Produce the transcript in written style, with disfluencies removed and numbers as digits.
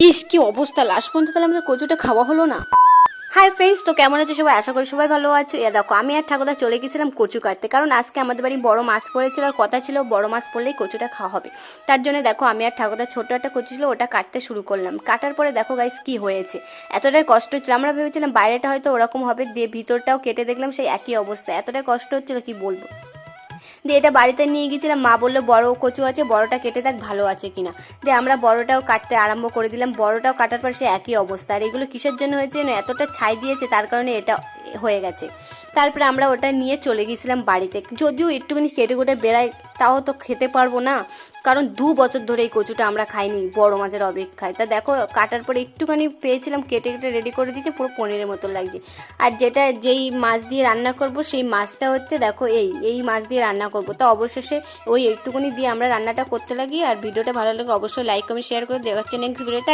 ইস কি অবস্থা, লাস্ট পর্যন্ত তাহলে আমাদের কচুটা খাওয়া হলো না। হাই ফ্রেন্ডস, তো কেমন আছে সবাই? আশা করি সবাই ভালো আছে। দেখো আমি আর ঠাকুরদা চলে গেছিলাম কচু কাটতে, কারণ আজকে আমাদের বাড়ি বড় মাছ পড়েছিল আর কথা ছিল বড় মাছ পড়লেই কচুটা খাওয়া হবে। তার জন্য দেখো আমি আর ঠাকুরদা ছোট একটা কচু ছিল ওটা কাটতে শুরু করলাম। কাটার পরে দেখো গাইস কি হয়েছে, এতটাই কষ্ট হচ্ছিল। আমরা ভেবেছিলাম বাইরেটা হয়তো ওরকম হবে, দিয়ে ভিতরটাও কেটে দেখলাম সেই একই অবস্থা, এতটাই কষ্ট হচ্ছিল কি বলবো। দিয়ে এটা বাড়িতে নিয়ে গেছিলাম, মা বললো বড় কচু আছে বড়টা কেটে দেখ ভালো আছে কিনা। দিয়ে আমরা বড়টাও কাটতে আরম্ভ করে দিলাম, বড়টাও কাটার পর সে একই অবস্থা। আর এগুলো কিসের জন্য হয়েছে না, এতটা ছাই দিয়েছে তার কারণে এটা হয়ে গেছে। তারপরে আমরা ওটা নিয়ে চলে গেছিলাম বাড়িতে, যদিও একটুখানি কেটে কুটে বেড়াই তাও তো খেতে পারবো না, কারণ 2 বছর ধরে এই কচুটা আমরা খাইনি বড় মাছের অপেক্ষায়। তা দেখো কাটার পরে একটুখানি পেয়েছিলাম, কেটে কেটে রেডি করে দিয়েছে, পুরো পনিরের মতো লাগছে। আর যেই মাছ দিয়ে রান্না করব সেই মাছটা হচ্ছে দেখো এই মাছ দিয়ে রান্না করব। তো অবশেষে ওই একটুখানি দিয়ে আমরা রান্নাটা করতে লাগি। আর ভিডিওটা ভালো লাগে অবশ্যই লাইক কমেন্ট শেয়ার করে দেখাচ্ছে নেক্সট ভিডিওটা।